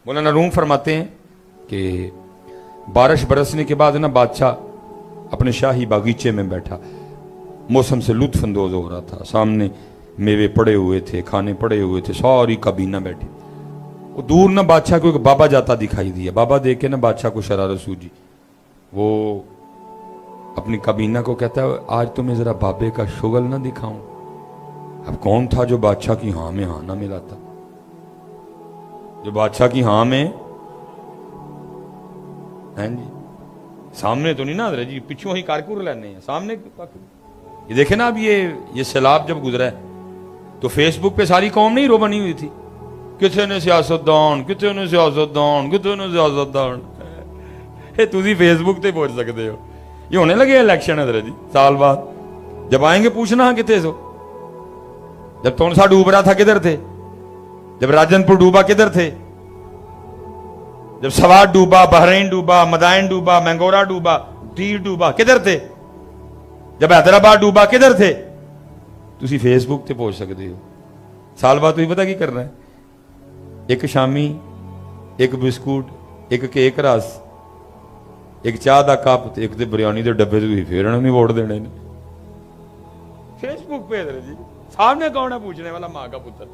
मौलाना room फरमाते हैं कि बारिश बरसने के बाद ना बादशाह अपने शाही बागीचे में बैठा, मौसम से लुत्फ अंदोज हो रहा था। सामने मेवे पड़े हुए थे, खाने पड़े हुए थे, सारी काबीना बैठी। वो दूर ना बादशाह को एक बाबा जाता दिखाई दिया। बाबा देख के ना बादशाह को शरारत सूझी। वो अपनी काबीना को कहता है, आज तुम्हें जरा बाबे का शुगल ना दिखाऊं। अब कौन था जो बादशाह की हाँ में हाँ ना मिलाता, जो बादशाह की हाँ में हैं जी, सामने तो नहीं ना जी, पिछू ही कारकुर लेने हैं, सामने ये देखे ना। अब ये सैलाब जब गुजरा है तो फेसबुक पे सारी कौम नहीं रो बनी हुई थी, किथे ने सियासतदान, किथे ने सियासतदान, किथे ने सियासतदान। तुसी फेसबुक ते पहुंच सकते हो। ये होने लगे इलेक्शन है जी, साल बाद जब आएंगे पूछना किथे सो। जब तोनसा डूब रहा था किधर थे, जब राजनपुर डूबा किधर थे, जब सवात डूबा, बहरीन डूबा, मदाइन डूबा, मैंगोरा डूबा, तीर डूबा, किधर थे, जब हैदराबाद डूबा किधर थे। तुसी फेसबुक ते पहुंच सकते हो। साल बाद तुझे पता की करना है, एक शामी, एक बिस्कुट, एक केक रस, एक चाह का कप, एक ते बिरयानी के डब्बे तुझे फिर नहीं वोट देने ने। फेसबुक पे जी सामने कौन है पूछने वाला, मां का पुत्र।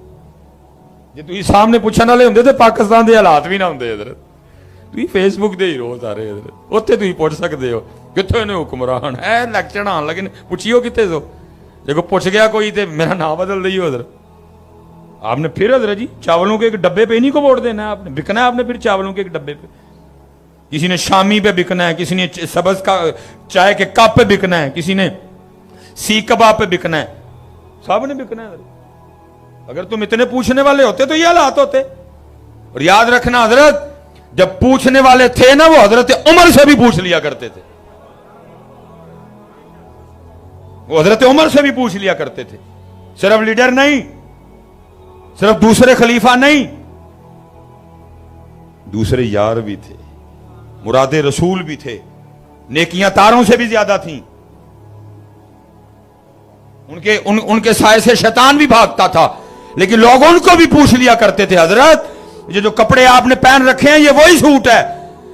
जे तुम सामने पूछने वाले होंगे तो पाकिस्तान के हालात भी ना होंगे। इधर तुम फेसबुक दे हीरो सारे, इधर उत्थे तुम पूछ सकते हो कितने ने हुक्मरान है। इलेक्शन आन लगे पूछियो कितने सो, जो पूछ गया कोई तो मेरा नाम बदल दियो। उधर आपने फिर इधर जी चावलों के एक डब्बे पे नहीं को वोट देना है, आपने बिकना है। आपने फिर चावलों के एक डब्बे पे, किसी ने शामी पे बिकना है, किसी ने सबज का चाय के कप पे बिकना है, किसी ने सी कबाब पे बिकना है, सब ने बिकना है। अगर तुम इतने पूछने वाले होते तो ये हालात होते। और याद रखना हजरत, जब पूछने वाले थे ना वो हजरत उमर से भी पूछ लिया करते थे, वो हजरत उमर से भी पूछ लिया करते थे। सिर्फ लीडर नहीं, सिर्फ दूसरे खलीफा नहीं, दूसरे यार भी थे, मुरादे रसूल भी थे, नेकियां तारों से भी ज्यादा थीं। उनके साए से शैतान भी भागता था, लेकिन लोग उनको भी पूछ लिया करते थे, हजरत ये जो कपड़े आपने पहन रखे हैं ये वही सूट है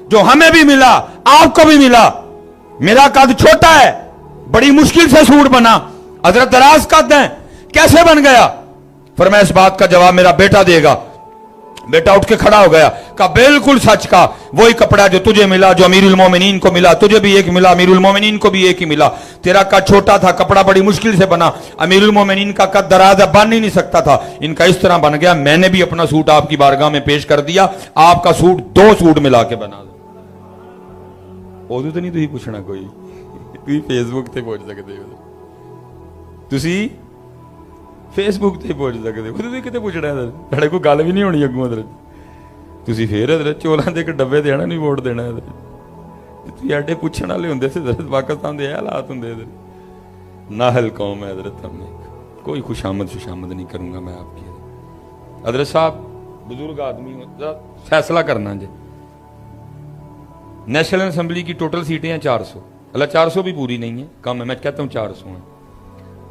जो हमें भी मिला, आपको भी मिला। मेरा कद छोटा है, बड़ी मुश्किल से सूट बना, हजरत दराज कद है, कैसे बन गया? फरमाया इस बात का जवाब मेरा बेटा देगा। बेटा उठ के खड़ा हो गया, कहा बिल्कुल सच का, वही कपड़ा जो तुझे मिला, जो अमीरुल मोमिनीन को मिला, तुझे भी एक मिला, अमीरुल मोमिनीन को भी एक ही मिला। तेरा कद छोटा था, कपड़ा बड़ी मुश्किल से बना, अमीरुल मोमिनीन का कद दराज बन ही नहीं सकता था, इनका इस तरह बन गया। मैंने भी अपना सूट आपकी बारगाह में पेश कर दिया, आपका सूट 2 सूट मिला के बना दो। उदू तो नहीं तुझे पूछना कोई, तुझे फेसबुक से पहुंच सकते हो, तुझे फेसबुक से पहुंच सकते हो, तुझे कितने पूछना है, साढ़े कोई गल भी नहीं होनी अगों। इधर तुझे फिर इधर चोलों के एक डब्बे देना नहीं वोट देना। इधर तुझे एडे पूछने वाले होंगे इधर पाकिस्तान के हालात होंगे। इधर नाहल कौम है हजरत, हमने कोई खुशामद नहीं करूंगा मैं आपकी। हजरत साहब बुजुर्ग आदमी फैसला करना जी, नेशनल असेंबली की टोटल सीटें हैं 400, अल्लाह 400 भी पूरी नहीं है, कम है, मैं कहता हूँ 400 हैं।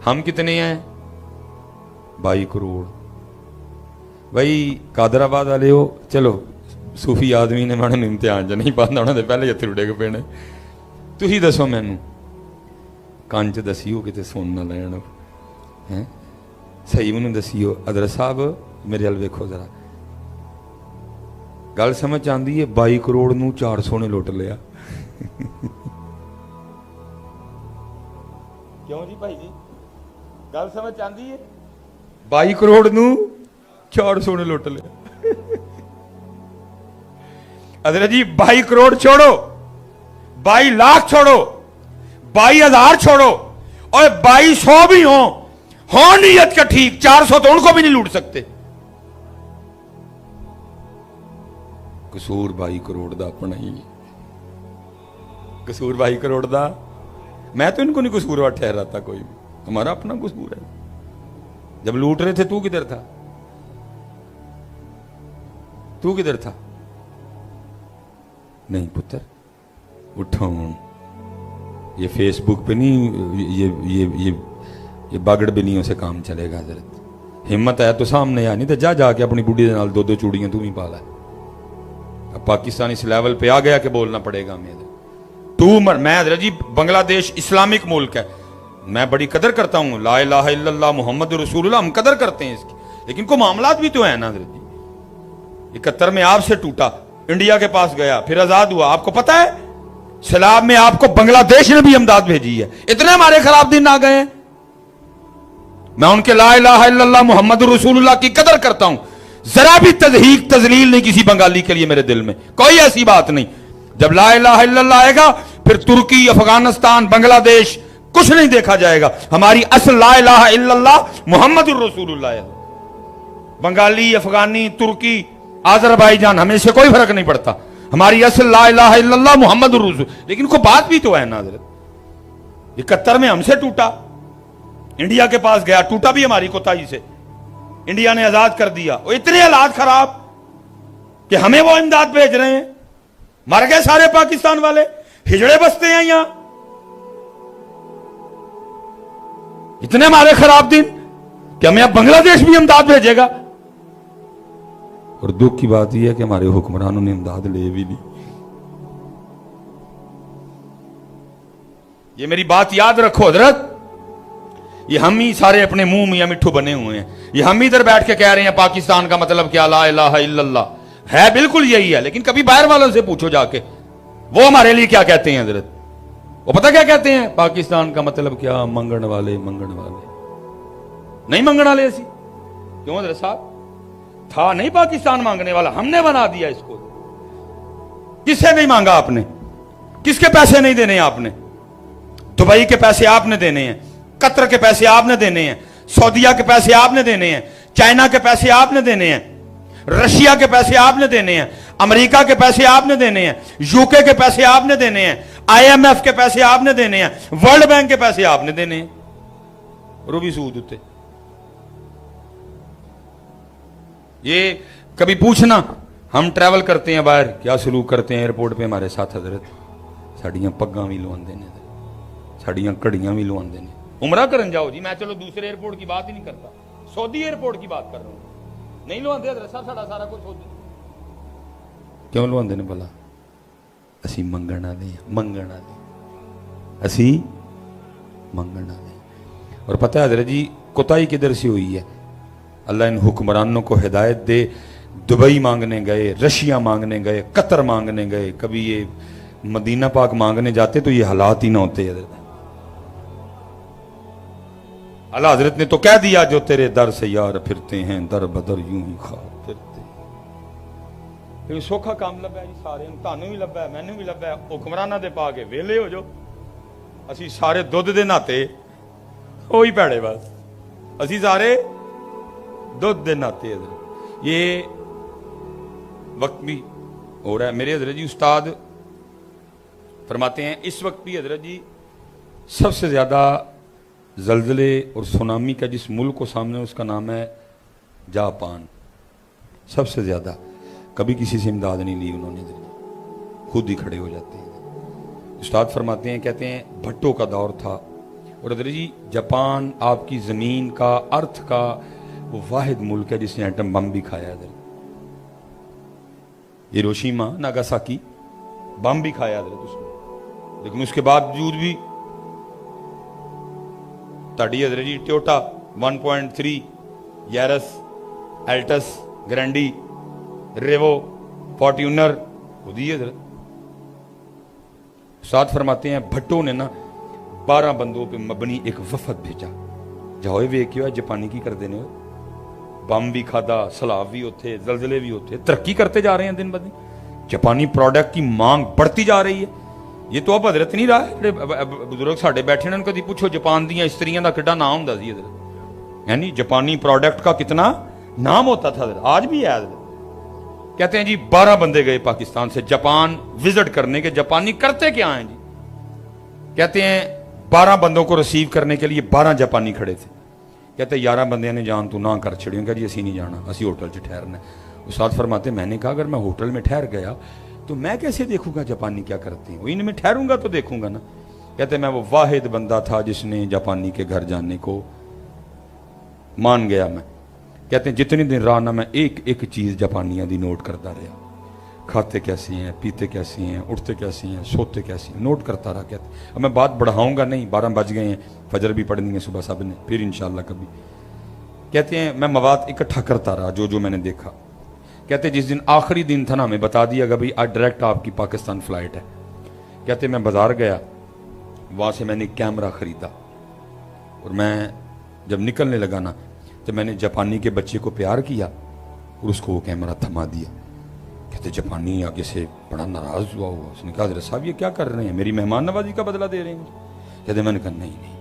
हम कितने हैं? 22 करोड़। भाई कादराबाद वाले हो, चलो सूफी आदमी ने मैंने इम्तिहान च नहीं पाता, उन्होंने पहले हथ रुड़े पेने। तुम दसो मैनू कान च दसियो कितने सुन ना लैन है, सही मैनू दसियो। हजरत साहब मेरे हल वेखो जरा, गल समझ आती है? 22 करोड़ नू 400 ने लुट लिया। क्यों जी भाई जी, गल समझ आती है? 22 करोड़ नू 400 ने लुट लिया। हजरत जी 22 करोड़ छोड़ो, 22 लाख छोड़ो, 22,000 छोड़ो, और 2200 भी हो नीयत का ठीक, 400 तो उनको भी नहीं लूट सकते। कसूर 22 करोड़ दा अपना ही, कसूर 22 करोड़ दा। मैं तो इनको नहीं कसूरवार ठहराता कोई भी, हमारा अपना कसूर है। जब लूट रहे थे तू किधर था? तू किधर था? नहीं पुत्र उठो, ये फेसबुक पे नहीं, ये बागड़ बिल्लियों से काम चलेगा। हजरत हिम्मत है तो सामने आ, नहीं तो जा जाके अपनी बुढ़ी दे नाल 2-2 चूड़ियां तू भी पा लै। अब पाकिस्तान इस लेवल पे आ गया कि बोलना पड़ेगा हमें। मैं हजरत जी बांग्लादेश इस्लामिक मुल्क है, मैं बड़ी कदर करता हूँ, ला इलाहा इल्लल्लाह मुहम्मद रसूलुल्लाह, हम कदर करते हैं इसकी, लेकिन को मामलात भी तो है ना हजरत जी। 71 में आपसे टूटा, इंडिया के पास गया, फिर आजाद हुआ। आपको पता है सैलाब में आपको बांग्लादेश ने भी इमदाद भेजी है। इतने हमारे खराब दिन आ गए हैं। मैं उनके ला इलाहा इल्लल्लाह मुहम्मद रसूलुल्लाह की कदर करता हूं, जरा भी तजहीक तजलील नहीं किसी बंगाली के लिए मेरे दिल में, कोई ऐसी बात नहीं। जब ला इलाहा इल्लल्लाह आएगा फिर तुर्की, अफगानिस्तान, बांग्लादेश कुछ नहीं देखा जाएगा। हमारी असल ला इलाहा इल्लल्लाह मुहम्मद रसूलुल्लाह है। बंगाली, अफगानी, तुर्की, आजरबाईजान, हमें से कोई फर्क नहीं पड़ता। हमारी असल ला इलाहा इल्लल्लाह मुहम्मद रसूल। लेकिन कोई बात भी तो है ना हजरत, 71 में हमसे टूटा, इंडिया के पास गया, टूटा भी हमारी कोताही से, इंडिया ने आजाद कर दिया। वो इतने हालात खराब कि हमें वो इमदाद भेज रहे हैं। मर गए सारे पाकिस्तान वाले, हिजड़े बसते हैं यहां। इतने हमारे खराब दिन कि हमें अब बांग्लादेश भी इमदाद भेजेगा। और दुख की बात यह है कि हमारे हुक्मरानों ने इमदाद ले भी ली। ये मेरी बात याद रखो हजरत, ये हम ही सारे अपने मुंह मियां मिट्ठू बने हुए हैं। ये हम इधर बैठ के कह रहे हैं पाकिस्तान का मतलब क्या, ला इलाहा इल्लल्लाह है, बिल्कुल यही है। लेकिन कभी बाहर वालों से पूछो जाके वो हमारे लिए क्या कहते हैं हजरत। वो पता क्या कहते हैं, पाकिस्तान का मतलब क्या, मंगण वाले, मंगण वाले। नहीं मंगण वाले ऐसी क्यों हजरत साहब, था नहीं पाकिस्तान मांगने वाला, हमने बना दिया इसको। किससे नहीं मांगा आपने, किसके पैसे नहीं देने आपने? दुबई के पैसे आपने देने हैं, कतर के पैसे आपने देने हैं, सऊदीया के पैसे आपने देने हैं, चाइना के पैसे आपने देने हैं, रशिया के पैसे आपने देने हैं, अमेरिका के पैसे आपने देने हैं, यूके के पैसे आपने देने हैं, IMF के पैसे आपने देने हैं, वर्ल्ड बैंक के पैसे आपने देने हैं। रूबी सूद उत्ते ये कभी पूछना, हम ट्रैवल करते हैं बाहर, क्या सलूक करते हैं एयरपोर्ट पे हमारे साथ हजरत। साड़ियां पग्गां भी लुआंदे ने, साड़ियां घड़ियां भी लुआंदे ने। उमरा करन जाओ जी, मैं चलो दूसरे एयरपोर्ट की बात ही नहीं करता, सऊदी एयरपोर्ट की बात कर रहा हूं। नहीं लुआंदे हजरत साहब, साड़ा सारा कुछ सऊदी। क्यों लुआंदे ने भला? असी मंगण वाले, मंगण वाले, असी मंगण वाले। और पता है हजरत जी कोताही किधर से हुई है? अल्लाह इन हुक्मरानों को हिदायत दे, दुबई मांगने गए, रशिया मांगने गए, कतर मांगने गए, कभी ये मदीना पाक मांगने जाते तो ये हालात ही ना होते हजरत। अल्लाह हजरत ने तो कह दिया, जो तेरे दर से यार फिरते हैं दर बदर यूं ही खा फिरते। फिर सौखा काम लभा जी सारे, तानू भी लभा, मैनू भी लभा, हुक्मराना दे पा के वेले हो जो। असी सारे दुध दे नाते ओ ही भैड़े, बस असी सारे दुध दे नाते। ये वक्त भी हो रहा है। मेरे हजरत जी उस्ताद फरमाते हैं इस वक्त भी हजरत जी सबसे ज्यादा जल्जले और सुनामी का जिस मुल्क को सामने, उसका नाम है जापान। सबसे ज्यादा कभी किसी से इमदाद नहीं ली उन्होंने, खुद ही खड़े हो जाते हैं। उस्ताद फरमाते हैं, कहते हैं भट्टों का दौर था, और हजरत जी जापान आपकी जमीन का, अर्थ का वो वाहिद मुल्क है जिसने एटम बम भी खाया है। हिरोशिमा नागासाकी बम भी खाया हजरत उसने, लेकिन उसके बावजूद भी ताड़ी हजरत जी टोयोटा 1.3, यारस, एल्टस, ग्रैंडी, रेवो, फॉर्ट्यूनर खुद ही हजरत। साथ फरमाते हैं भट्टो ने ना 12 बंदों पे मबनी एक वफद भेजा, जाओ वेख के जापानी की कर देने, बम भी खादा, सलाब भी होते, जलजले भी होते, तरक्की करते जा रहे हैं दिन ब दिन, जापानी प्रोडक्ट की मांग बढ़ती जा रही है। ये तो अब हजरत नहीं रहा है, बुजुर्ग साढ़े बैठे ने कभी पूछो जापान दी स्त्रियों का कितना नाम होता सी हजरत, यानी जापानी प्रोडक्ट का कितना नाम होता था हजरत, आज भी है हजरत। कहते हैं जी 12 बंदे गए पाकिस्तान से जापान विजिट करने के, जापानी करते क्या हैं जी? कहते हैं 12 बंदों को रिसीव करने के लिए 12 जापानी खड़े थे। कहते 11 बंदे ने जान तू ना कर छड़ियों, कह जी असी नहीं जाना, असी होटल च ठहरना। उस्ताद फरमाते मैंने कहा अगर मैं होटल में ठहर गया तो मैं कैसे देखूंगा जापानी क्या करते हैं, इनमें ठहरूंगा तो देखूंगा ना। कहते मैं वो वाहिद बंदा था जिसने जापानी के घर जाने को मान गया। मैं कहते हैं जितने दिन रहा ना, मैं एक एक चीज जापानियों की नोट करता रहा। کھاتے کیسی ہیں، پیتے کیسی ہیں، اٹھتے کیسی ہیں، سوتے کیسی ہیں، نوٹ کرتا رہا کہتے. اب میں بات بڑھاؤں گا نہیں، 12 بج گئے ہیں، فجر بھی پڑھنی ہے صبح سب نے، پھر انشاءاللہ کبھی. کہتے ہیں میں مواد اکٹھا کرتا رہا جو میں نے دیکھا. کہتے جس دن آخری دن تھا نا، ہمیں بتا دیا کہ بھائی آج ڈائریکٹ آپ کی پاکستان فلائٹ ہے. کہتے میں بازار گیا، وہاں سے میں نے کیمرہ خریدا، اور میں جب نکلنے لگا نا تو میں نے جاپانی کے بچے کو پیار کیا اور اس کو وہ کیمرہ تھما دیا. کہتے جاپانی آگے سے بڑا ناراض ہوا. اس نے کہا حضرت صاحب یہ کیا کر رہے ہیں، میری مہمان نوازی کا بدلہ دے رہے ہیں؟ کہتے میں نے کہا نہیں،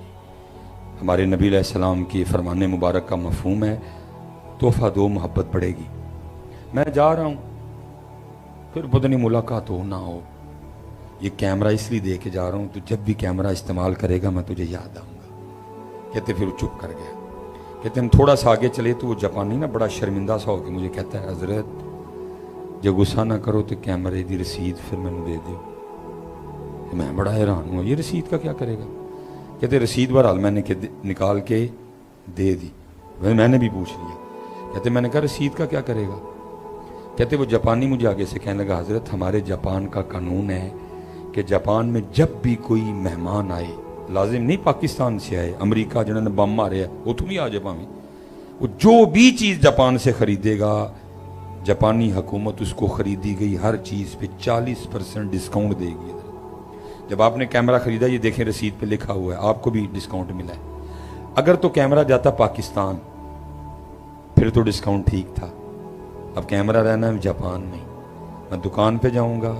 ہمارے نبی علیہ السلام کی فرمان مبارک کا مفہوم ہے تحفہ دو محبت بڑھے گی. میں جا رہا ہوں، پھر پتہ نہیں ملاقات ہو نہ ہو، یہ کیمرہ اس لیے دے کے جا رہا ہوں تو جب بھی کیمرہ استعمال کرے گا میں تجھے یاد آؤں گا. کہتے پھر وہ چپ کر گیا. کہتے ہم تھوڑا سا آگے چلے تو وہ جاپانی نا بڑا شرمندہ سا ہو کے مجھے کہتا ہے حضرت جب غصہ نہ کرو تو کیمرے دی رسید پھر میں نے دے دیو. میں بڑا حیران ہوں، یہ رسید کا کیا کرے گا؟ کہتے رسید بہرحال میں نے نکال کے دے دی. میں نے بھی پوچھ لیا. کہتے میں نے کہا رسید کا کیا کرے گا؟ کہتے وہ جاپانی مجھے آگے سے کہنے لگا حضرت ہمارے جاپان کا قانون ہے کہ جاپان میں جب بھی کوئی مہمان آئے، لازم نہیں پاکستان سے آئے، امریکہ جنہوں نے بم مارے ہے وہ تم ہی آ جاپان میں، وہ جو بھی چیز جاپان سے خریدے گا جاپانی حکومت اس کو خریدی گئی ہر چیز پہ 40% ڈسکاؤنٹ دے گی. جب آپ نے کیمرہ خریدا یہ دیکھیں رسید پہ لکھا ہوا ہے آپ کو بھی ڈسکاؤنٹ ملا ہے. اگر تو کیمرہ جاتا پاکستان پھر تو ڈسکاؤنٹ ٹھیک تھا. اب کیمرہ رہنا ہے جاپان میں، میں دکان پہ جاؤں گا